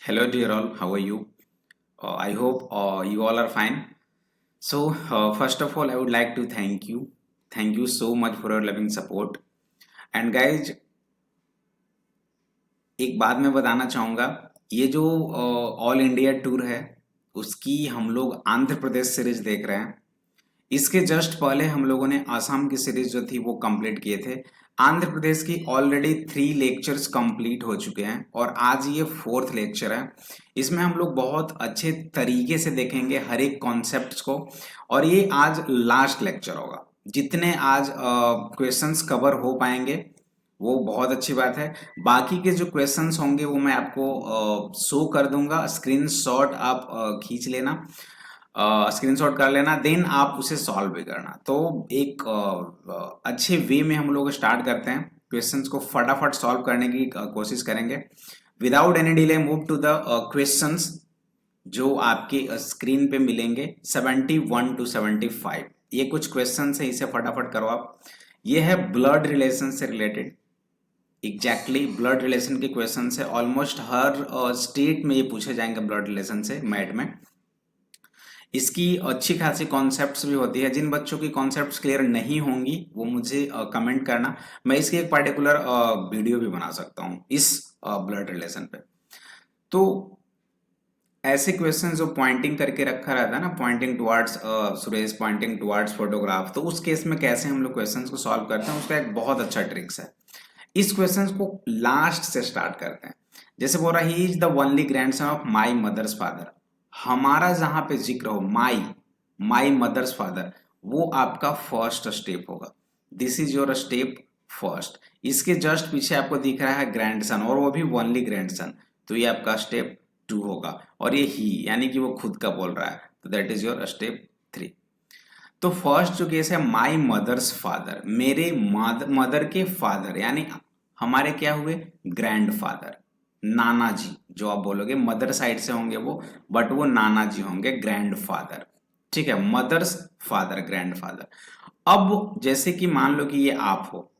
Hello, dear all. How are you? I hope you all are fine. So, first of all, I would like to thank you. Thank you so much for your loving support. And guys, एक बात मैं बताना चाहूँगा, ये जो all India tour है, उसकी हम लोग आंध्र प्रदेश सीरीज देख रहे हैं। इसके जस्ट पहले हम लोगों ने आसाम की सीरीज जो थी वो कंप्लीट किए थे। आंध्र प्रदेश की ऑलरेडी 3 लेक्चर्स कंप्लीट हो चुके हैं और आज ये 4th लेक्चर है। इसमें हम लोग बहुत अच्छे तरीके से देखेंगे हर एक कॉन्सेप्ट को और ये आज लास्ट लेक्चर होगा। जितने आज क्वेश्चंस कवर हो पाएंगे वो बहुत अच्छी बात है। बाकी के जो क्वेश्चंस होंगे वो मैं आपको शो कर दूंगा, स्क्रीनशॉट आप खींच लेना, स्क्रीनशॉट कर लेना, देन आप उसे सॉल्व भी करना। तो एक अच्छे वे में हम लोग स्टार्ट करते हैं, क्वेश्चंस को फटाफट सॉल्व करने की कोशिश करेंगे। Without any delay move to the questions जो आपके स्क्रीन पे मिलेंगे 71 to 75। ये कुछ क्वेश्चंस है, इसे फटाफट करो आप। ये है ब्लड रिलेशन से रिलेटेड, एग्जैक्टली ब्लड रिलेशन के क्वेश्चन है। ऑलमोस्ट हर स्टेट में ये पूछे जाएंगे ब्लड रिलेशन से मैथ में। इसकी अच्छी खासी कॉन्सेप्ट्स भी होती है। जिन बच्चों की कॉन्सेप्ट्स क्लियर नहीं होंगी वो मुझे कमेंट करना, मैं इसकी एक पर्टिकुलर वीडियो भी बना सकता हूँ इस ब्लड रिलेशन पे। तो ऐसे क्वेश्चन जो पॉइंटिंग करके रखा रहता है ना, pointing towards Suresh, pointing towards photograph, तो उस केस में कैसे हम लोग क्वेश्चंस को सॉल्व करते हैं उसका एक बहुत अच्छा ट्रिक्स है। इस क्वेश्चन को लास्ट से स्टार्ट करते हैं। जैसे बोल रहा ही is the only grandson of my mother's father. हमारा जहां पे जिक्र हो माई मदर्स फादर, वो आपका फर्स्ट स्टेप होगा। This is your step first. इसके जस्ट पीछे आपको दिख रहा है ग्रैंडसन, और वो भी ओनली ग्रैंडसन, तो ये आपका स्टेप 2 होगा। और ये ही यानी कि वो खुद का बोल रहा है, तो दैट इज योर स्टेप 3। तो फर्स्ट जो केस है माई मदर्स फादर, मेरे मदर के फादर, यानी हमारे क्या हुए ग्रैंड फादर, नाना जी। जो आप बोलोगे मदर साइड से होंगे वो, बट वो नाना जी होंगे, ग्रैंड फादर। ठीक है, मदर्स फादर, ग्रैंड फादर। अब जैसे कि मान लो कि ये आप हो,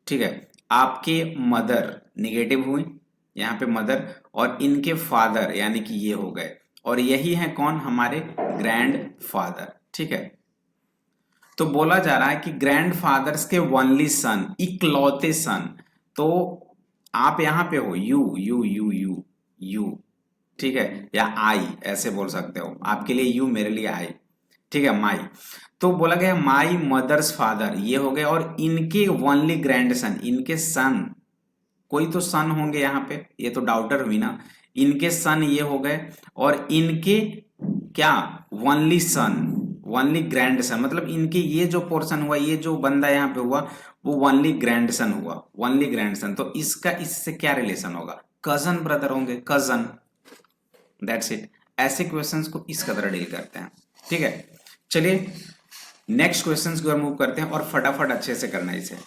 ठीक है, आपके मदर निगेटिव हुई यहाँ पे मदर, और इनके फादर यानी कि ये हो गए, और यही है कौन, हमारे ग्रैंड फादर। ठीक है, तो बोला जा रहा है कि ग्रैंड फादर्स के ओनली सन, इकलौते सन। तो आप यहां पे हो, यू, ठीक है, या आई ऐसे बोल सकते हो। आपके लिए यू, मेरे लिए आई। ठीक है, माई। तो बोला गया माई मदर्स फादर, ये हो गए, और इनके ओनली ग्रैंड सन, इनके सन, कोई तो सन होंगे यहाँ पे, ये तो डाउटर हुई ना। इनके सन ये हो गए, और इनके क्या, only son, only grand son, मतलब इनके ये जो पोर्शन हुआ, ये जो बंदा यहाँ पे हुआ, वो ओनली ग्रैंड सन हुआ, ओनली ग्रैंड सन। तो इसका इससे क्या रिलेशन होगा, कजन ब्रदर होंगे, कजन। That's it. ऐसे क्वेश्चंस को इस कदर डील करते हैं। ठीक है, चलिए नेक्स्ट क्वेश्चंस की ओर मूव करते हैं, और फटाफट अच्छे से करना इसे।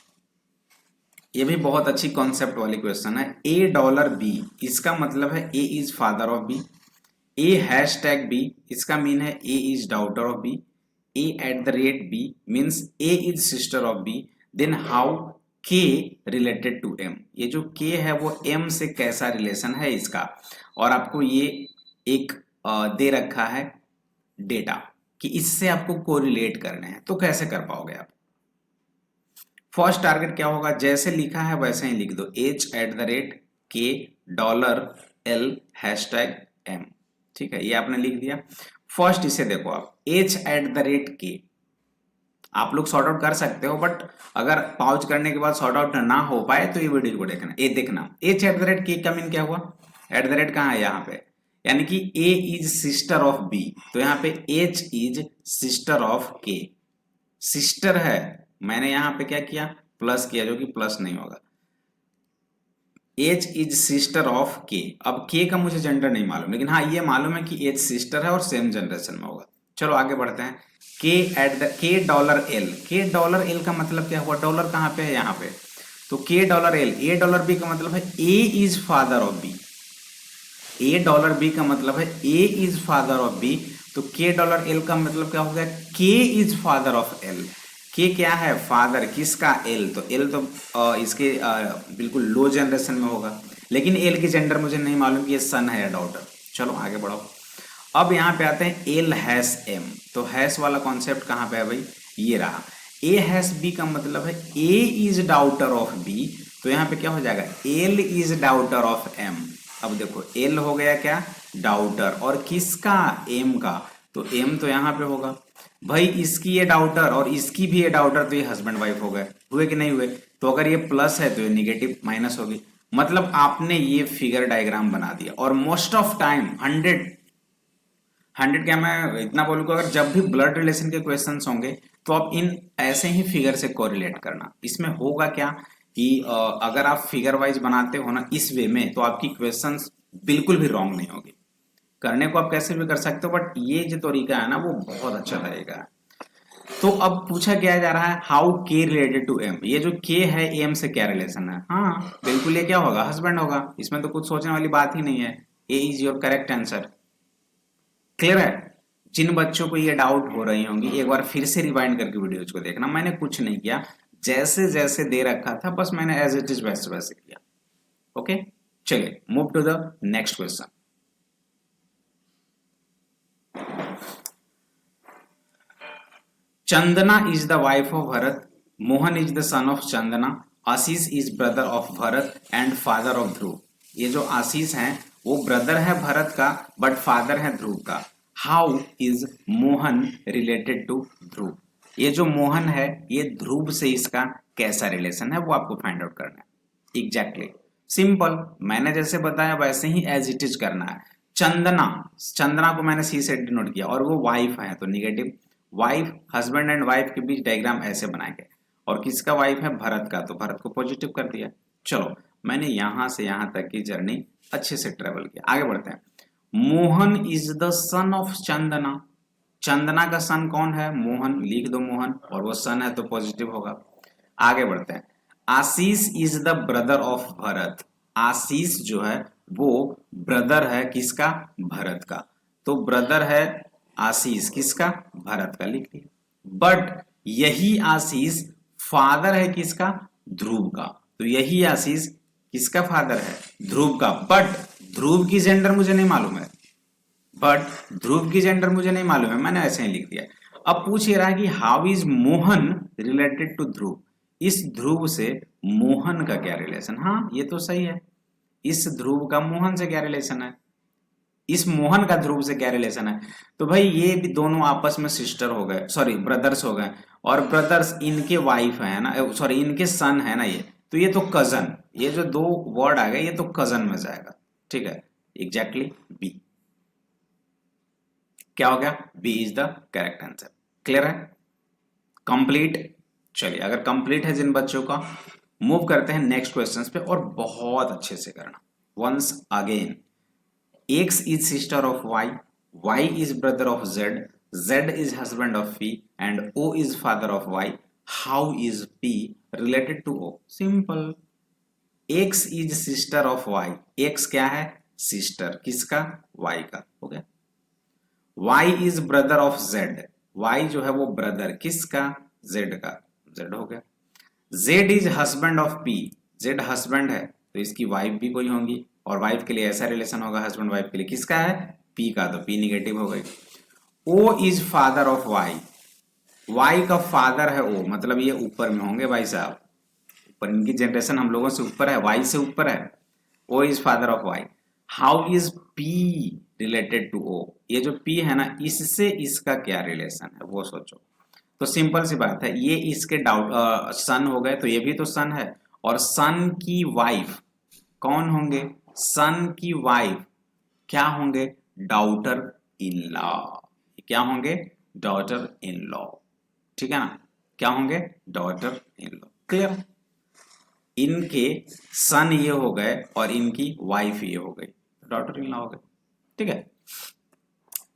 ये भी बहुत अच्छी कॉन्सेप्ट वाली क्वेश्चन है। $, इसका मतलब है A is father of B. A#B, इसका मीन है A is daughter of B. A@B means A is sister of B. Then how K related to M, ये जो K है वो M से कैसा रिलेशन है इसका, और आपको ये एक दे रखा है डेटा कि इससे आपको कोरिलेट करने हैं। तो कैसे कर पाओगे आप। फर्स्ट टारगेट क्या होगा, जैसे लिखा है वैसे ही लिख दो, H@K $L#M। ठीक है, ये आपने लिख दिया। फर्स्ट इसे देखो आप, H@K, आप लोग सॉर्ट आउट कर सकते हो, बट अगर पाउच करने के बाद सॉर्ट आउट ना हो पाए तो ये वीडियो को देखना। ये देखना H@K का मीन क्या हुआ, एट द रेट कहाँ है यहाँ पे, यानी कि A is sister of B, तो यहाँ पे H is sister of K। Sister है, मैंने यहां पे क्या किया, प्लस किया, जो कि प्लस नहीं होगा। H is sister of K। अब K का मुझे जेंडर नहीं मालूम, लेकिन हाँ ये मालूम है कि H सिस्टर है और सेम जनरेशन में होगा। चलो आगे बढ़ते हैं। $K का मतलब क्या हुआ, डॉलर कहाँ पे है, यहाँ पे। तो $A$B का मतलब है A is father of B। $B का मतलब है A is father of B। तो $L का मतलब क्या हो गया, K is father of L। K क्या है, फादर किसका, L। तो L तो इसके बिल्कुल लो जनरेशन में होगा, लेकिन L की जेंडर मुझे नहीं मालूम कि ये सन है या डॉटर। चलो आगे बढ़ो। अब यहाँ पे आते हैं एल हैश एम। तो हैश वाला कॉन्सेप्ट कहाँ पे है भाई, ये रहा। ए हैश बी का मतलब है A is daughter of B, तो यहाँ पे क्या हो जाएगा, L is daughter of M. अब देखो एल हो गया क्या, डाउटर, और किसका, एम का, तो एम तो यहाँ पे होगा भाई, इसकी ये डाउटर और इसकी भी ये डाउटर, तो ये हस्बैंड वाइफ हो गए, हुए कि नहीं हुए। तो अगर ये प्लस है तो ये निगेटिव माइनस होगी। मतलब आपने ये फिगर डायग्राम बना दिया, और मोस्ट ऑफ टाइम 100 क्या मैं इतना बोलूंगा, अगर जब भी ब्लड रिलेशन के क्वेश्चंस होंगे तो आप इन ऐसे ही फिगर से कोरिलेट करना। इसमें होगा क्या कि अगर आप फिगर वाइज बनाते हो ना इस वे में, तो आपकी क्वेश्चंस बिल्कुल भी रॉन्ग नहीं होगी। करने को आप कैसे भी कर सकते हो, बट ये जो तरीका है ना वो बहुत अच्छा तरीका है। तो अब पूछा क्या जा रहा है, हाउ के रिलेटेड टू एम। ये जो के है एम से क्या रिलेशन है, हाँ बिल्कुल ये क्या होगा, हस्बैंड होगा। इसमें तो कुछ सोचने वाली बात ही नहीं है, A is your correct answer. Clear है। जिन बच्चों को ये डाउट हो रही होंगी, एक बार फिर से रिवाइंड करके वीडियोज को देखना, मैंने कुछ नहीं किया, जैसे जैसे दे रखा था बस मैंने एज इट इज वैसे वैसे किया। ओके, चलिए move to the next question. Chandana is the wife of Bharat, Mohan is the son of Chandana, Ashish is brother of Bharat and father of Dhruv. ये जो आशीष हैं वो ब्रदर है भरत का, बट फादर है ध्रुव का। How is Mohan related to Dhruv. ये जो मोहन है ये ध्रुव से इसका कैसा रिलेशन है वो आपको फाइंड आउट करना है। एग्जैक्टली सिंपल, मैंने जैसे बताया वैसे ही एज इट इज करना है। चंदना, चंदना को मैंने सी से डिनोट किया, और वो वाइफ है तो negative. Wife, husband and wife के बीच डायग्राम ऐसे बनाएंगे, और किसका वाइफ है, भरत का, तो भरत को पॉजिटिव कर दिया। चलो मैंने यहां से यहां तक की जर्नी अच्छे से ट्रेवल किया, आगे बढ़ते हैं। Mohan is the son of Chandana. Chandana का सन कौन है, मोहन, लिख दो मोहन, और वो सन है तो पॉजिटिव होगा। आगे बढ़ते हैं। Ashish is the brother of Bharat. Ashish जो है वो ब्रदर है किसका, भरत का, तो ब्रदर है आशीष किसका, भरत का, लिख दिया। बट यही आशीष फादर है किसका, ध्रुव का, तो यही आशीष किसका फादर है, ध्रुव का। बट ध्रुव की जेंडर मुझे नहीं मालूम है, मैंने ऐसे ही लिख दिया। अब पूछ ये रहा है कि how is Mohan related to Dhruv. इस ध्रुव से मोहन का क्या रिलेशन, हाँ ये तो सही है, इस ध्रुव का मोहन से क्या रिलेशन है, इस मोहन का ध्रुव से क्या रिलेशन है। तो भाई ये भी दोनों आपस में सिस्टर हो गए, सॉरी ब्रदर्स हो गए, और ब्रदर्स इनके वाइफ है ना, सॉरी इनके सन है ना ये, तो ये तो कजन, ये जो दो वर्ड आ गए ये तो कजन में जाएगा, ठीक है। एग्जैक्टली बी, क्या हो गया, B is the correct answer. Clear है, कंप्लीट। चलिए अगर कंप्लीट है जिन बच्चों का, मूव करते हैं नेक्स्ट क्वेश्चंस पे, और बहुत अच्छे से करना। Once again, X is sister of Y, Y is brother of Z, Z is husband of P, and O is father of Y. How is P related to O? Simple. X is sister of Y. X क्या है, sister किसका, Y का, हो गया। Y is brother of Z. Y जो है वो brother किसका, Z का, Z हो गया। Z is husband of P. Z husband है तो इसकी वाइफ भी कोई होंगी, और वाइफ के लिए ऐसा रिलेशन होगा हस्बैंड वाइफ के लिए किसका है, पी का, तो पी निगेटिव हो गई। O is father of Y, Y का फादर है ओ, मतलब ये ऊपर में होंगे भाई साहब, ऊपर इनकी जनरेशन हम लोगों से ऊपर है, वाई से ऊपर है। O is father of Y. How is P related to O, ये जो पी है ना इससे इसका क्या रिलेशन है वो सोचो। तो सिंपल सी बात है, ये इसके डाउट सन हो गए, तो ये भी तो सन है, और सन की वाइफ कौन होंगे, सन की वाइफ क्या होंगे, डॉटर इन लॉ, क्या होंगे, डॉटर इन लॉ, ठीक है ना, क्या होंगे, डॉटर इन लॉ। क्लियर, इनके सन ये हो गए और इनकी वाइफ ये हो गई, डॉटर इन लॉ हो गए, ठीक है।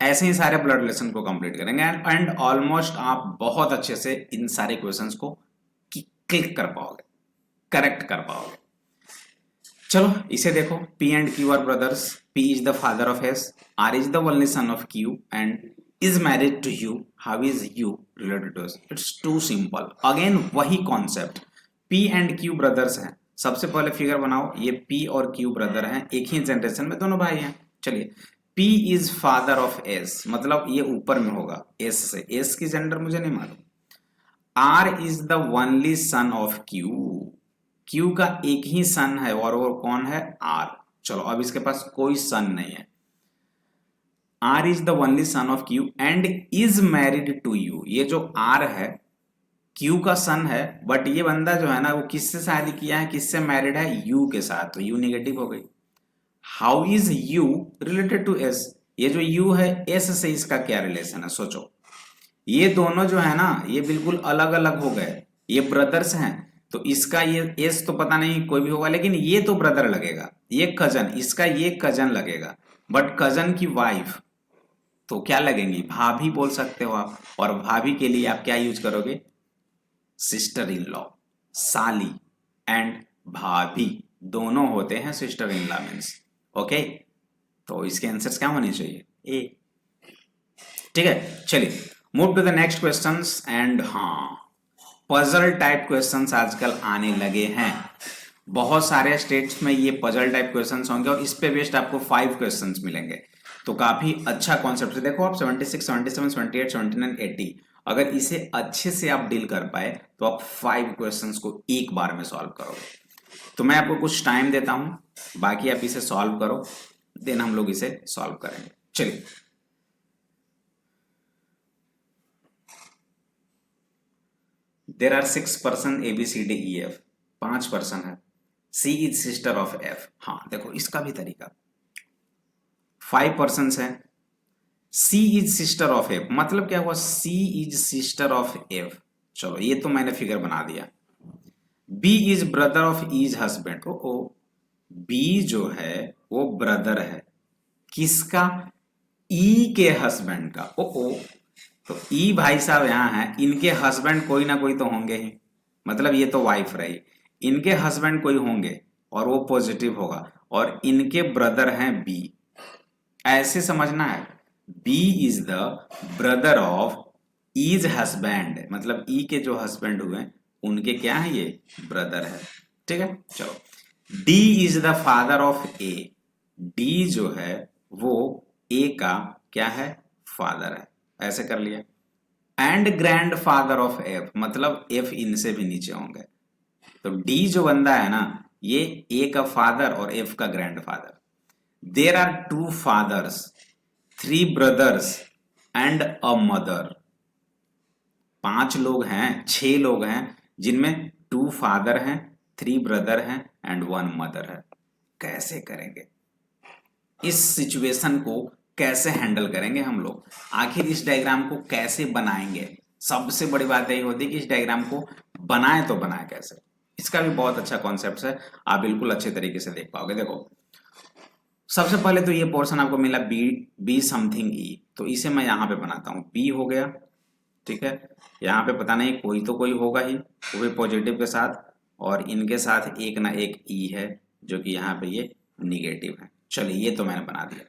ऐसे ही सारे ब्लड रिलेशन को कंप्लीट करेंगे, एंड ऑलमोस्ट आप बहुत अच्छे से इन सारे क्वेश्चंस को क्लिक कर पाओगे, करेक्ट कर पाओगे। चलो इसे देखो, P and Q are brothers, P is the father of S, R is the only son of Q and is married to U, how is U related to S? It's too simple, again वही concept, P and Q brothers हैं। सबसे पहले figure बनाओ, ये P और Q brother हैं, एक ही generation में दोनों भाई हैं। चलिए P is father of S, मतलब ये ऊपर में होगा S से, S की जेंडर मुझे नहीं मालूम। R is the only son of Q, Q का एक ही सन है और वो कौन है? R। चलो अब इसके पास कोई सन नहीं है। R is the only son of Q and is married to U. ये जो R है Q का सन है, बट ये बंदा जो है ना वो किससे शादी किया है, किससे मैरिड है? U के साथ, तो U नेगेटिव हो गई। How is U related to S? ये जो U है S से इसका क्या रिलेशन है? सोचो, ये दोनों जो है ना ये बिल्कुल अलग अलग हो गए, ये ब्रदर्स हैं, तो इसका ये S तो पता नहीं कोई भी होगा, लेकिन ये तो ब्रदर लगेगा, ये कजन, इसका ये कजन लगेगा, बट कजन की वाइफ तो क्या लगेंगी? भाभी बोल सकते हो आप, और भाभी के लिए आप क्या यूज करोगे? सिस्टर इन लॉ, साली एंड भाभी दोनों होते हैं sister in law means. Okay, तो इसके आंसर्स क्या होने चाहिए? ए। ठीक है, चलिए move to the next questions. And हाँ, पजल टाइप क्वेश्चंस आजकल आने लगे हैं, बहुत सारे स्टेट्स में ये पजल टाइप क्वेश्चंस होंगे और इस पे बेस्ड आपको 5 क्वेश्चंस मिलेंगे, तो काफी अच्छा कॉन्सेप्ट है। देखो आप 76, 77, 78, 79, 80 अगर इसे अच्छे से आप डील कर पाए तो आप 5 क्वेश्चंस को एक बार में सॉल्व करोगे। तो मैं आपको कुछ टाइम देता हूं, बाकी आप इसे सॉल्व करो, देन हम लोग इसे सॉल्व करेंगे। चलिए, there are 6 person ABCDEF, 5 person है। C is sister of F। हाँ देखो इसका भी तरीका, 5 पर्सन है, C is sister of F, मतलब क्या हुआ? C is sister of F। चलो ये तो मैंने फिगर बना दिया। B is brother of E is husband. ओ B जो है वो ब्रदर है किसका? E के हस्बैंड का। ओ तो E भाई साहब यहाँ है, इनके हस्बैंड कोई ना कोई तो होंगे ही, मतलब ये तो वाइफ रही, इनके हस्बैंड कोई होंगे और वो पॉजिटिव होगा, और इनके ब्रदर हैं B, ऐसे समझना है। B is the brother of E's husband, मतलब E के जो हस्बैंड हुए उनके क्या है? ये ब्रदर है। ठीक है, चलो D is the father of A, D जो है वो A का क्या है? फादर है, ऐसे कर लिया। And grand father of F, मतलब F इनसे भी नीचे होंगे, तो D जो बंदा है ना ये A का फादर और F का grandfather. There are 2 fathers, 3 brothers and a mother. 5 लोग हैं, 6 लोग हैं, जिनमें 2 फादर हैं, 3 ब्रदर हैं एंड 1 मदर है। कैसे करेंगे इस सिचुएशन को? कैसे हैंडल करेंगे हम लोग? आखिर इस डायग्राम को कैसे बनाएंगे? सबसे बड़ी बात यही होती है कि इस डायग्राम को बनाए तो बनाए कैसे। इसका भी बहुत अच्छा कॉन्सेप्ट है, आप बिल्कुल अच्छे तरीके से देख पाओगे। देखो सबसे पहले तो ये पोर्शन आपको मिला बी समथिंग ई, तो इसे मैं यहाँ पे बनाता हूँ, बी हो गया। ठीक है, यहाँ पे पता नहीं कोई तो कोई होगा ही, वो भी पॉजिटिव के साथ, और इनके साथ एक ना एक ई है जो कि यहाँ पे ये निगेटिव है। चलिए ये तो मैंने बना दिया।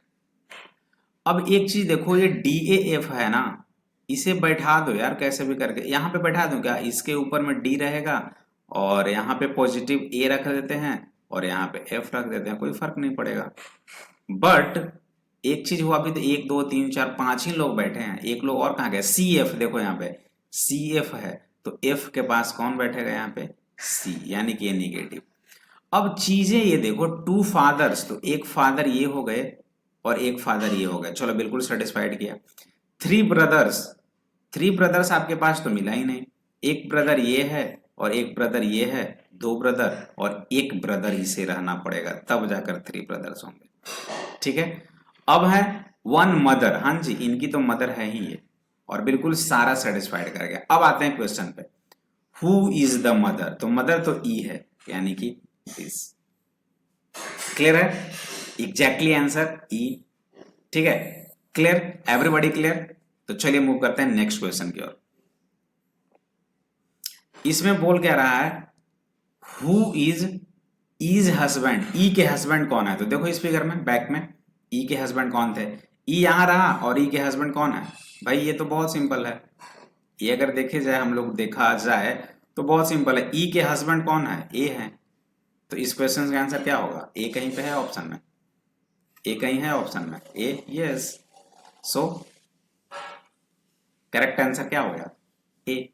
अब एक चीज देखो, ये DAF है ना, इसे बैठा दो यार कैसे भी करके, यहाँ पे बैठा दो क्या? इसके ऊपर में D रहेगा और यहाँ पे पॉजिटिव A रख देते हैं और यहाँ पे F रख देते हैं, कोई फर्क नहीं पड़ेगा। बट एक चीज हुआ, अभी तो 1 2 3 4 5 ही लोग बैठे हैं, एक लोग और कहाँ गया? CF, देखो यहाँ पे CF है, तो F के पास कौन बैठेगा? यहाँ पे C, यानी कि ये निगेटिव। अब चीजें ये देखो, 2 फादर्स, तो एक फादर ये हो गए और एक फादर ये हो गए, चलो बिल्कुल सेटिस्फाइड किया। 3 ब्रदर्स, 3 ब्रदर्स आपके पास तो मिला ही नहीं, एक ब्रदर ये है और एक ब्रदर ये है, 2 ब्रदर और एक ब्रदर इसे रहना पड़ेगा, तब जाकर 3 ब्रदर्स होंगे। ठीक है, अब है 1 मदर, हाँ जी इनकी तो मदर है ही ये, और बिल्कुल सारा सेटिस्फाइड कर गया। अब आते हैं क्वेश्चन पे, हु इज द मदर? तो मदर तो ई है, यानी कि दिस। क्लियर है? एग्जैक्टली आंसर ई। ठीक है, क्लियर, एवरीबॉडी क्लियर? तो चलिए मूव करते हैं नेक्स्ट क्वेश्चन की ओर। इसमें बोल क्या रहा है? हु इज हस्बैंड, ई के हस्बैंड कौन है? तो देखो इस फिगर में बैक में ई के हस्बैंड कौन थे? ई यहां रहा और ई के हस्बैंड कौन है? भाई ये तो बहुत सिंपल है, ये अगर देखे जाए, हम लोग देखा जाए तो बहुत सिंपल है। ई के हस्बैंड कौन है? ए है, तो इस क्वेश्चन का आंसर क्या होगा? ए कहीं पे है ऑप्शन में। ए कहीं है ऑप्शन में? ए, यस। सो करेक्ट आंसर क्या हो गया? ए।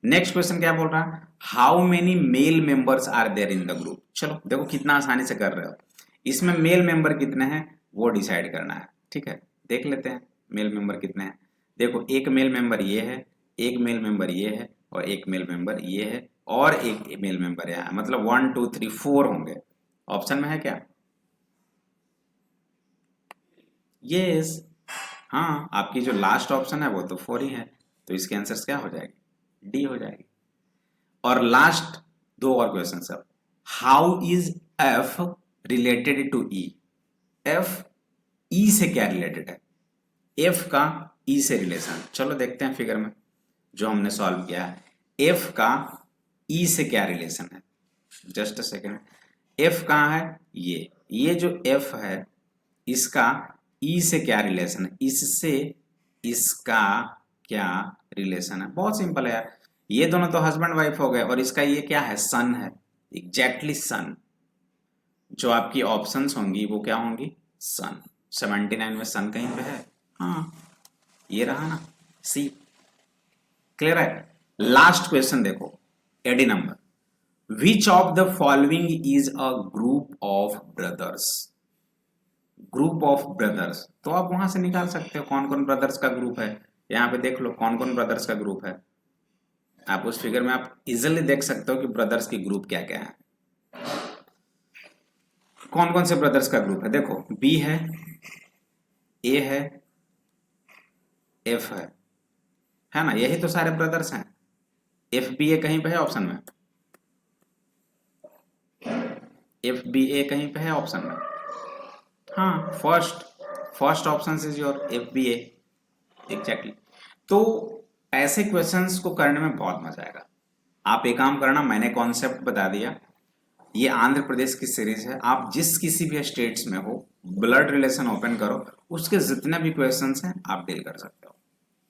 नेक्स्ट क्वेश्चन क्या बोल रहा है? How many male members are there in the group? चलो देखो कितना आसानी से कर रहे हो। इसमें मेल मेंबर कितने हैं वो डिसाइड करना है, ठीक है। देख लेते हैं मेल मेंबर कितने हैं। देखो एक मेल मेंबर ये है, एक मेल मेंबर ये है, और एक मेल मेंबर ये है, और एक मेल मेंबर यहाँ है, मतलब 1 2 3 4 होंगे। ऑप्शन में है क्या? यस। हाँ, आपकी जो लास्ट ऑप्शन है वो तो 4 ही है, तो इसके आंसर क्या हो जाएगी? डी हो जाएगी। और लास्ट दो और क्वेश्चन सब। How is F related to E? F E से क्या रिलेटेड है? एफ का ई से रिलेशन, चलो देखते हैं फिगर में जो हमने सॉल्व किया है। एफ का ई से क्या रिलेशन है? Just a second. एफ कहाँ है? ये जो एफ है इसका ई से क्या रिलेशन है? इससे इसका क्या रिलेशन है? बहुत सिंपल है यार, ये दोनों तो हस्बैंड वाइफ हो गए, और इसका ये क्या है? सन है। एग्जैक्टली सन। जो आपकी ऑप्शंस होंगी वो क्या होंगी? सन। 79 में सन कहीं पे है? हाँ, ये रहा ना, सी। क्लियर है? लास्ट क्वेश्चन देखो, एडी नंबर। Which of the following is a group of brothers? Group of brothers, तो आप वहां से निकाल सकते हो कौन कौन ब्रदर्स का ग्रुप है। यहाँ पे देख लो कौन कौन ब्रदर्स का ग्रुप है। आप उस फिगर में आप इजिली देख सकते हो कि ब्रदर्स की ग्रुप क्या क्या है। कौन कौन से ब्रदर्स का ग्रुप है? देखो बी है, ए है, एफ है ना, यही तो सारे ब्रदर्स हैं। एफ बी ए कहीं पे है ऑप्शन में? एफ बी ए कहीं पे है ऑप्शन में? हाँ, first first option is your F B A. Exactly. तो ऐसे क्वेश्चंस को करने में बहुत मजा आएगा। आप एक काम करना, मैंने कॉन्सेप्ट बता दिया। ये आंध्र प्रदेश की सीरीज है, आप जिस किसी भी स्टेट्स में हो ब्लड रिलेशन ओपन करो, उसके जितने भी क्वेश्चंस हैं आप डील कर सकते हो।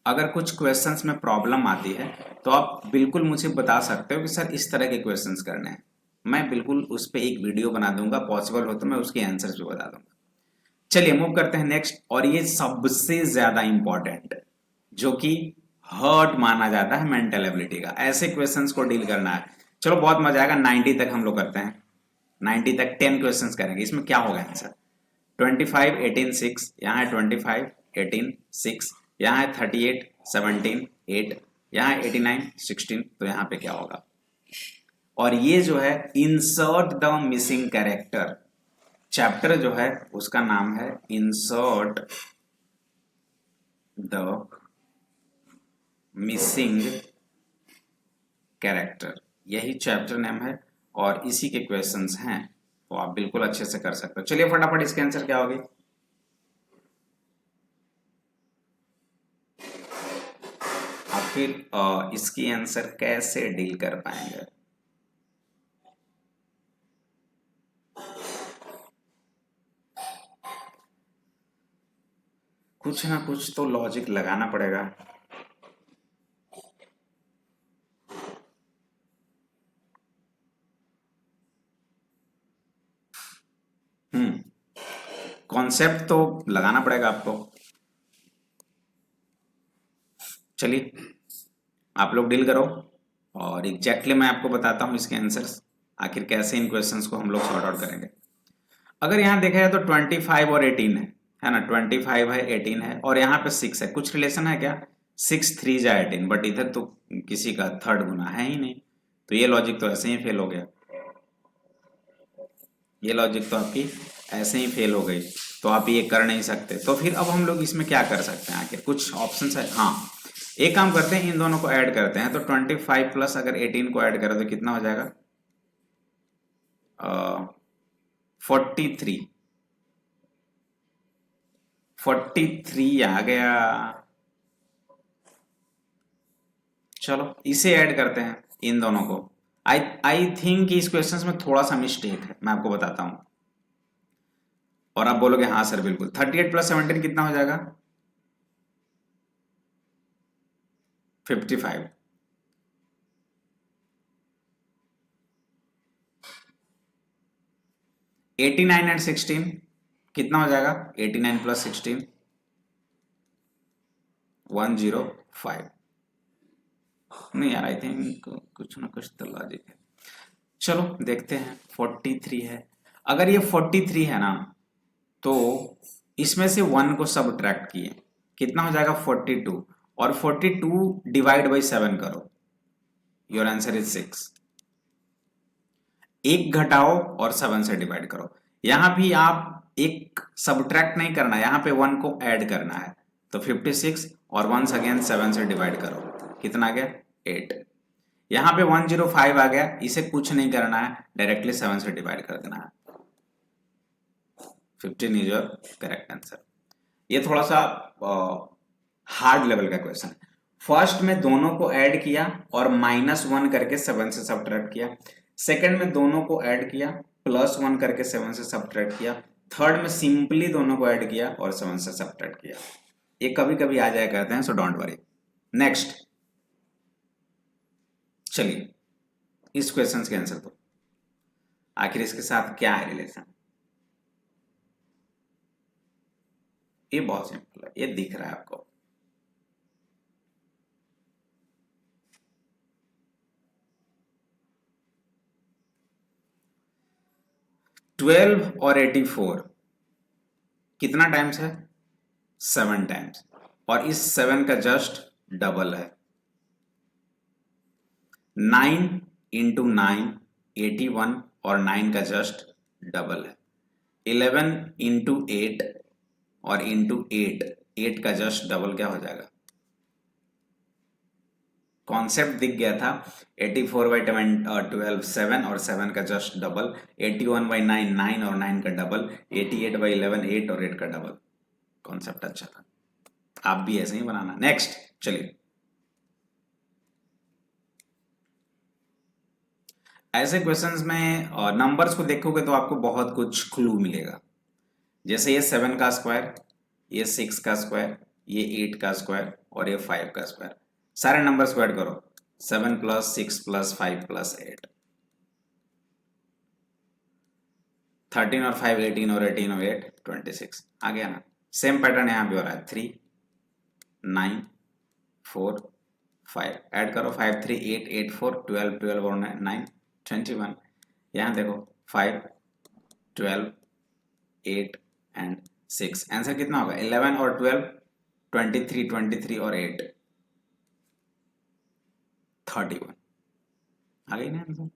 अगर कुछ क्वेश्चंस में प्रॉब्लम आती है तो आप बिल्कुल मुझे बता सकते हो कि सर इस तरह के क्वेश्चंस करने हैं, मैं बिल्कुल उस पर एक वीडियो बना दूंगा, पॉसिबल हो तो मैं उसके आंसर्स भी बता दूंगा। चलिए मूव करते हैं नेक्स्ट, और ये सबसे ज्यादा इंपॉर्टेंट, जो कि हर्ट माना जाता है मेंटल एबिलिटी का, ऐसे क्वेश्चंस को डील करना है। चलो बहुत मजा आएगा, 90 तक हम लोग करते हैं। 90 तक 10 क्वेश्चंस करेंगे। इसमें क्या होगा आंसर? 25 18 6, यहाँ है 25 18 6, यहाँ है 38 17 8, यहाँ है 89 16, तो यहाँ पे क्या होगा? और ये जो है insert the missing character, chapter जो है उसका नाम है इंसर्ट द मिसिंग कैरेक्टर, यही चैप्टर नेम है और इसी के क्वेश्चंस हैं, तो आप बिल्कुल अच्छे से कर सकते हो। चलिए फटाफट इसके आंसर क्या होगी? आप फिर इसकी आंसर कैसे डील कर पाएंगे? कुछ ना कुछ तो लॉजिक लगाना पड़ेगा। कॉन्सेप्ट तो लगाना पड़ेगा आपको। चलिए आप लोग डील करो, और एग्जैक्टली मैं आपको बताता हूं इसके आंसर्स, आखिर कैसे इन क्वेश्चंस को हम लोग सॉर्ट आउट करेंगे। अगर यहाँ देखा जाए तो 25 और 18 है ना, 25 है 18 है, और यहाँ पे 6 है, कुछ रिलेशन है क्या? 6 3 जा 18, बट इधर तो किसी का थर्ड गुना है ही नहीं, तो ये लॉजिक तो ऐसे ही फेल हो गया। ये लॉजिक तो आपकी ऐसे ही फेल हो गई, तो आप ये कर नहीं सकते। तो फिर अब हम लोग इसमें क्या कर सकते हैं? आखिर कुछ ऑप्शंस है। हाँ, एक काम करते हैं, इन दोनों को ऐड करते हैं, तो 25 प्लस अगर 18 को ऐड करें तो कितना हो जाएगा? 43। 43 आ गया। चलो इसे ऐड करते हैं इन दोनों को। आई आई थिंक इस क्वेश्चन में थोड़ा सा मिस्टेक है, मैं आपको बताता हूं, और आप बोलोगे हाँ सर बिल्कुल। 38 प्लस 17 कितना हो जाएगा? 55। 89 एंड 16 कितना हो जाएगा 89 प्लस 16 105। नहीं यार, आई थिंक कुछ ना कुछ तो लॉजिक है। चलो देखते हैं। 43 है। अगर ये 43 है ना, तो इसमें से 1 को सबट्रैक्ट किए, कितना हो जाएगा 42, और 42 डिवाइड बाई 7 करो, योर आंसर इज 6। एक घटाओ और 7 से डिवाइड करो। यहां भी आप एक सबट्रैक्ट नहीं करना, यहां पे 1 को ऐड करना है। तो 56 और वंस अगेन 7 से डिवाइड करो, कितना आ गया 8। यहां पे 105 आ गया, इसे कुछ नहीं करना है, डायरेक्टली 7 से डिवाइड कर देना है। 15 इज योर करेक्ट आंसर। ये थोड़ा सा हार्ड लेवल का क्वेश्चन है। फर्स्ट में दोनों को ऐड किया और -1 करके 7 से सब्ट्रैक्ट किया। सेकंड में दोनों को ऐड किया, +1 करके 7 से सब्ट्रैक्ट किया। थर्ड में सिंपली दोनों को ऐड किया और 7 से सब्ट्रैक्ट किया। ये कभी कभी आ जाया करते हैं, सो डोंट वरी। नेक्स्ट, चलिए इस क्वेश्चन के आंसर दो। आखिर इसके साथ क्या है रिलेशन? ये बहुत सिंपल है, ये दिख रहा है आपको। ट्वेल्व और 84 कितना टाइम्स है? 7 टाइम्स, और इस 7 का जस्ट डबल है। 9 इंटू 9 81, और 9 का जस्ट डबल है। 11 इंटू 8 और इंटू 8, 8 का जस्ट डबल क्या हो जाएगा? कॉन्सेप्ट दिख गया था। 84 बाई 12 7, और 7 का जस्ट डबल। 81 बाई 9 9, और 9 का डबल। 88 बाई 11 8, और 8 का डबल। कॉन्सेप्ट अच्छा था, आप भी ऐसे ही बनाना। नेक्स्ट, चलिए ऐसे क्वेश्चंस में नंबर्स को देखोगे तो आपको बहुत कुछ क्लू मिलेगा। जैसे ये 7 का स्क्वायर, ये 6 का स्क्वायर, ये 8 का स्क्वायर, और ये 5 का स्क्वायर। सारे नंबर स्क्वायर करो, 7 प्लस 6 प्लस 5 प्लस 8। 13 और 5 18, और 18 और 8 26। आ गया ना? सेम पैटर्न यहाँ भी हो रहा है। 3 9 4 5, ऐड करो 5 3 8 8 4 12 12 और 9 21। यहाँ देखो 5 12 8 एंड 6। आंसर कितना होगा? 11 और 12 23 23 और 8 31। आ गई ना आंसर?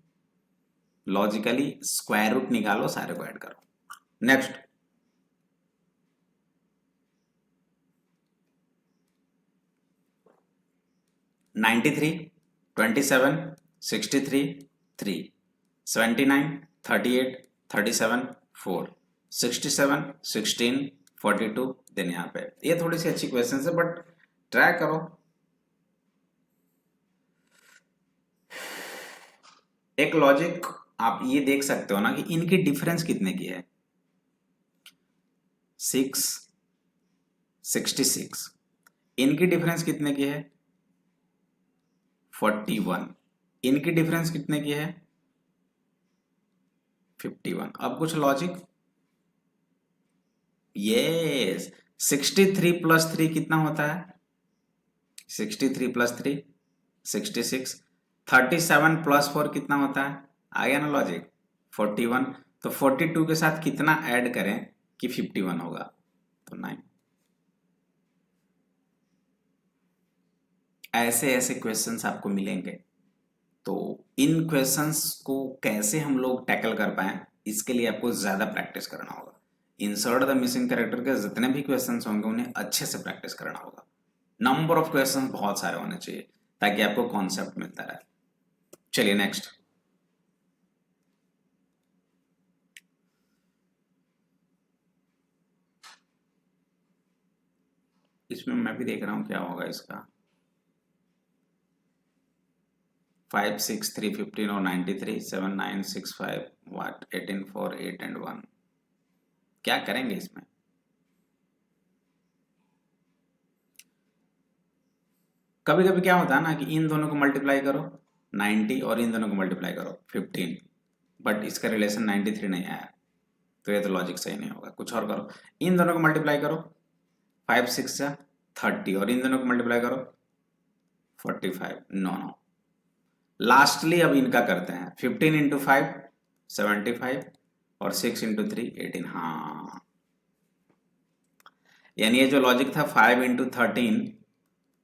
लॉजिकली स्क्वायर रूट निकालो, सारे को ऐड करो। Next, ninety three 27 63 3 79 38 37 4 67 16 42। देन यहाँ पे ये थोड़ी सी अच्छी क्वेश्चन है, बट ट्राई करो। एक लॉजिक आप ये देख सकते हो ना कि इनकी डिफरेंस कितने की है। 6 66, इनकी डिफरेंस कितने की है? 41, इनकी डिफरेंस कितने की है? 51। अब कुछ लॉजिक। यस, 63 प्लस 3 कितना होता है? 63 प्लस 3 66। 37 प्लस 4 कितना होता है? आ गया ना लॉजिक? 41। तो 42 के साथ कितना ऐड करें कि 51 होगा? तो 9। ऐसे ऐसे क्वेश्चंस आपको मिलेंगे। तो इन क्वेश्चंस को कैसे हम लोग टैकल कर पाए, इसके लिए आपको ज्यादा प्रैक्टिस करना होगा। इंसर्ट द मिसिंग कैरेक्टर के जितने भी क्वेश्चंस होंगे उन्हें अच्छे से प्रैक्टिस करना होगा। नंबर ऑफ क्वेश्चंस बहुत सारे होने चाहिए ताकि आपको कॉन्सेप्ट मिलता रहे। चलिए नेक्स्ट, इसमें मैं भी देख रहा हूं क्या होगा इसका। 5 6 3 15 और 93 7 9 6 5 व्हाट 18 4 8 एंड 1। क्या करेंगे इसमें? कभी कभी क्या होता है ना कि इन दोनों को मल्टीप्लाई करो 90, और इन दोनों को मल्टीप्लाई करो 15, बट इसका रिलेशन 93 नहीं आया। तो ये तो लॉजिक सही नहीं होगा, कुछ और करो। इन दोनों को मल्टीप्लाई करो, 5 6 जा 30, और इन दोनों को मल्टीप्लाई करो 45। नो नो, लास्टली अब इनका करते हैं। 15 इंटू 5 75 और 6 इंटू 3 18। हाँ, यानी ये जो लॉजिक था 5 इंटू 13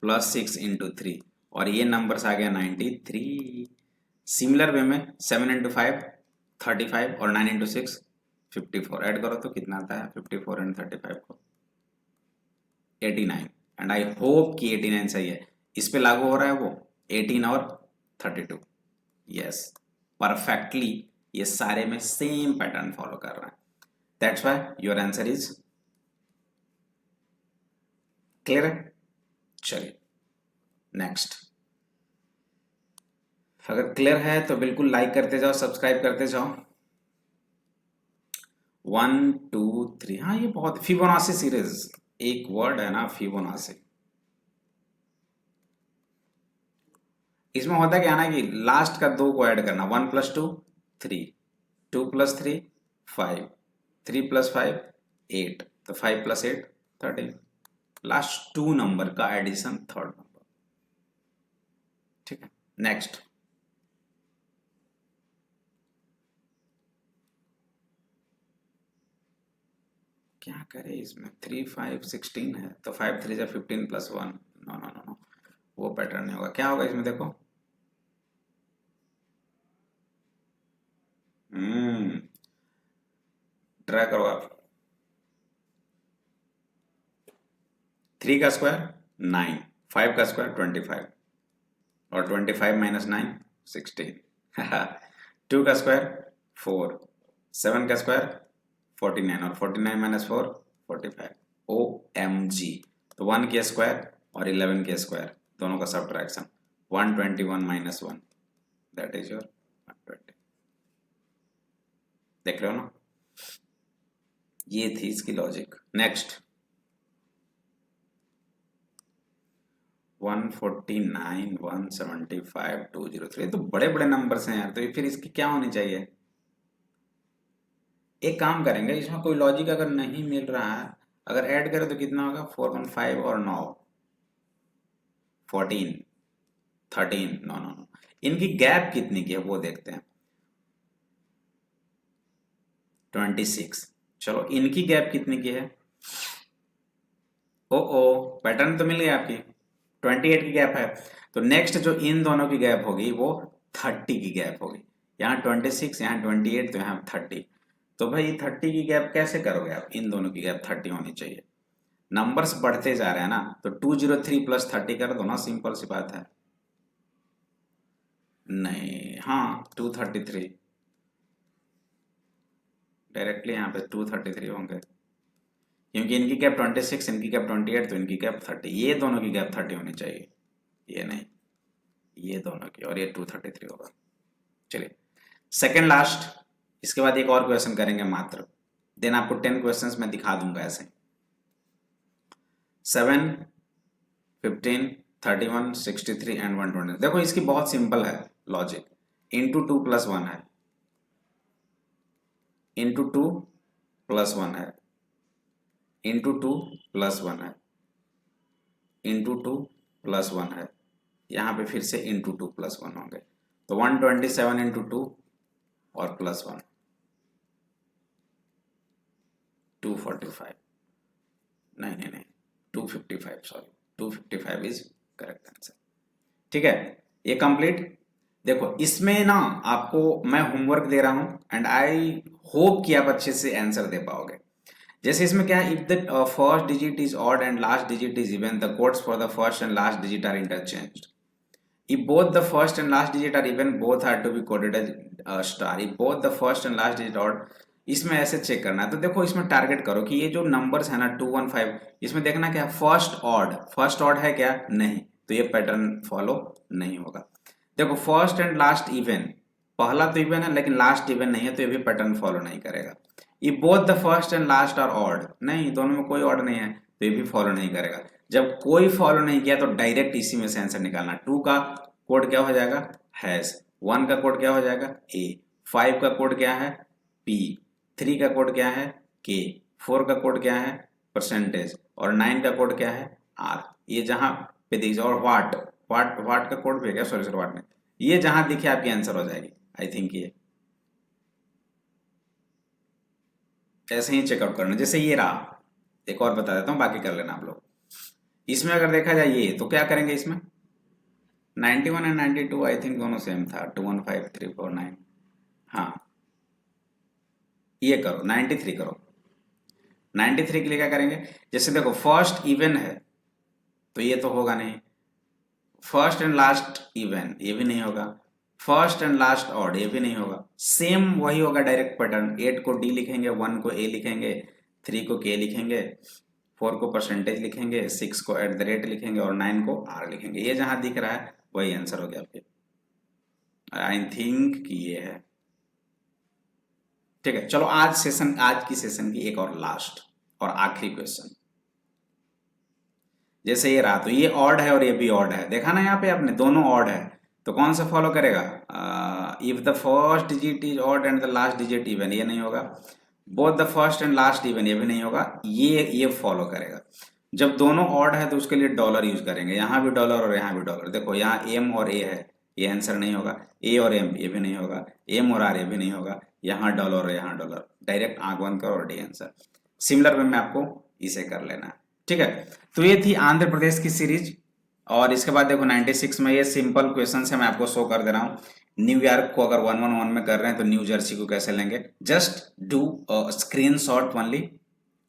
प्लस 6 इंटू 3, और ये नंबर्स आ गया 93। सिमिलर वे में 7 इंटू 5 35 और 9 इंटू 6 54। ऐड करो तो कितना आता है, 54 एंड 35 को 89। एंड आई होप कि 89 सही है। इस पे लागू हो रहा है वो 18 और 32। यस, परफेक्टली ये सारे में सेम पैटर्न फॉलो कर रहा है। That's why your answer is clear है। चलिए नेक्स्ट। अगर क्लियर है तो बिल्कुल लाइक करते जाओ, सब्सक्राइब करते जाओ। 1 2 3, हाँ ये बहुत फिबोनाची सीरीज, एक वर्ड है ना फिबोनाची। इसमें होता क्या ना कि लास्ट का 2 को ऐड करना, 1 + 2 3, 2 + 3 5, 3 + 5 8, तो 5 + 8 13। लास्ट 2 नंबर का एडिशन थर्ड नंबर। ठीक है, नेक्स्ट। क्या करें इसमें, 3 5 16 है, तो 5 3 15 + 1। नो नो नो नो, वो पैटर्न नहीं होगा। क्या होगा इसमें देखो, ट्राई करो आप। 3 का स्क्वायर 9, 5 का स्क्वायर 25, और 25 - 9 16। 2 का स्क्वायर 4, 7 का स्क्वायर 49, और 49 - 4 45। OMG, तो 1 के स्क्वायर और 11 के स्क्वायर दोनों का सब्ट्रैक्शन 121 - 1, दैट इज योर 120। देख रहे हो ना, ये थी इसकी लॉजिक। नेक्स्ट 149 175 203, तो बड़े बड़े नंबर्स हैं यार, तो ये फिर इसकी क्या होनी चाहिए। एक काम करेंगे, इसमें कोई लॉजिक अगर नहीं मिल रहा है, अगर ऐड करें तो कितना होगा, 415 और 9 14 13। नो नो नो, इनकी गैप कितनी की है वो देखते हैं। 26। चलो इनकी गैप कितनी की है, ओ पैटर्न तो मिल गया आपकी, 28 की गैप है। तो नेक्स्ट जो इन दोनों की गैप होगी वो 30 की गैप होगी। यहाँ 26, यहाँ 28, तो यहाँ 30। तो भाई 30 की गैप कैसे करोगे आप, इन दोनों की गैप 30 होनी चाहिए। नंबर्स बढ़ते जा रहे हैं ना, तो 203 + 30 कर दो ना, सिंपल सी बात है। नहीं, हाँ 233, डायरेक्टली यहाँ पे 233 होंगे, क्योंकि इनकी गैप 26, इनकी गैप 28, तो इनकी गैप 30। ये दोनों की गैप 30 होनी चाहिए, ये नहीं, ये दोनों की, और ये 233 होगा। चलिए सेकेंड लास्ट, इसके बाद एक और क्वेश्चन करेंगे मात्र, देन आपको 10 क्वेश्चंस मैं दिखा दूंगा ऐसे। 7 15 31 63 एंड 120। देखो इसकी बहुत सिंपल है लॉजिक, इंटू 2 + 1 है, इंटू 2 + 1 है, इंटू 2 + 1 है, इंटू 2 + 1 है, यहाँ पे फिर से इंटू 2 + 1 होंगे, तो 127 इंटू 2 और +1 245। नहीं नहीं नहीं, 255, सॉरी 255 इज करेक्ट आंसर। ठीक है, ये कंप्लीट। देखो इसमें ना आपको मैं होमवर्क दे रहा हूं, एंड आई होप कि आप अच्छे से आंसर दे पाओगे। जैसे इसमें क्या है, if the first digit is odd and last digit is even, the codes for the first and last digit are interchanged. If both the first and last digit are even, both are to be coded as star. If both the first and last digit odd, इसमें ऐसे check करना है। तो देखो इसमें target करो कि ये जो नंबर्स है ना 215, इसमें देखना क्या फर्स्ट ऑड है क्या, नहीं, तो ये पैटर्न फॉलो नहीं होगा। देखो फर्स्ट एंड लास्ट इवन, पहला तो इवन है लेकिन लास्ट इवन नहीं है, तो ये भी पैटर्न फॉलो नहीं करेगा। ये both the first and last are odd, नहीं दोनों में कोई ऑड नहीं है, तो ये भी फॉलो नहीं करेगा। जब कोई फॉलो नहीं किया तो डायरेक्ट इसी में से आंसर निकालना। 2 का कोड क्या हो जाएगा, हैश, 1 का कोड क्या हो जाएगा, ए, 5 का कोड क्या है, पी, 3 का कोड क्या है के, 4 का कोड क्या है परसेंटेज, और 9 का कोड क्या है आर। ये जहां पे दिख जाए, और वाट का कोड भी है क्या, सॉरी वाट नहीं, ये जहां दिखे आपकी आंसर हो जाएगी। आई थिंक ये ऐसे ही चेकआउट करना। जैसे ये रहा, एक और बता देता हूँ, बाकी कर लेना आप लोग। इसमें अगर देखा जाए ये, तो क्या करेंगे इसमें 91 एंड 92 आई थिंक दोनों सेम था, 215349। हाँ ये करो 93 करो। 93 के लिए क्या करेंगे, जैसे देखो फर्स्ट इवन है तो ये तो होगा नहीं, फर्स्ट एंड लास्ट इवन ये भी नहीं होगा, फर्स्ट एंड लास्ट ऑड ये भी नहीं होगा, सेम वही होगा डायरेक्ट पैटर्न। 8 को डी लिखेंगे, 1 को ए लिखेंगे, 3 को के लिखेंगे, 4 को परसेंटेज लिखेंगे, 6 को एट द रेट लिखेंगे, और 9 को आर लिखेंगे। ये जहां दिख रहा है वही आंसर हो गया आपके। आई थिंक कि ये है। ठीक है, चलो आज की सेशन की एक और लास्ट और आखिरी क्वेश्चन। जैसे ये रहा, तो ये ऑड है और ये भी ऑड है, देखा ना यहाँ पे आपने, दोनों ऑड है, तो कौन सा फॉलो करेगा, if the first digit is odd and the last digit even, ये नहीं होगा। Both the first and last even, ये भी नहीं होगा। ये फॉलो करेगा। जब दोनों ऑड है तो उसके लिए डॉलर यूज करेंगे, यहाँ भी डॉलर और यहाँ भी डॉलर। देखो यहाँ एम और ए है, ये आंसर नहीं होगा। ए और एम ये भी नहीं होगा, एम और आर ये भी नहीं होगा। यहाँ डॉलर और यहाँ डॉलर, डायरेक्ट आंख बंद करो और डी आंसर। सिमिलर वे में आपको इसे कर लेना है। ठीक है, तो ये थी आंध्र प्रदेश की सीरीज। और इसके बाद देखो 96 में ये सिंपल क्वेश्चन है, मैं आपको शो कर दे रहा हूँ। न्यूयॉर्क को अगर 111 में कर रहे हैं तो न्यू जर्सी को कैसे लेंगे, just do screenshot only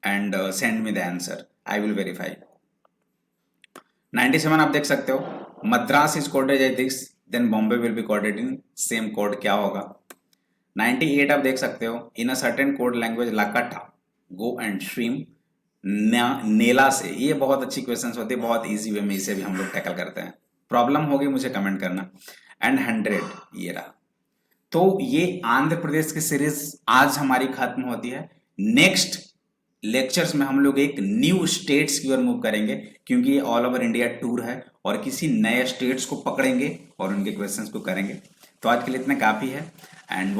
and send me the answer, I will verify. 97 आप देख सकते हो, Madras is coded as this, then Bombay will be coded in same code, क्या होगा। 98 आप देख सकते हो, in a certain code language लाकाटा गो एंड स्विम नेला से। ये बहुत अच्छी क्वेश्चंस होती है, बहुत इजी वे में इसे भी हम लोग टैकल करते हैं। प्रॉब्लम होगी मुझे कमेंट करना। एंड 100 ये रहा। तो ये आंध्र प्रदेश की सीरीज आज हमारी खत्म होती है। नेक्स्ट लेक्चर्स में हम लोग एक न्यू स्टेट्स की ओर मूव करेंगे, क्योंकि ये ऑल ओवर इंडिया टूर है और किसी नए स्टेट्स को पकड़ेंगे और उनके क्वेश्चंस को करेंगे। तो आज के लिए इतना काफी है। एंड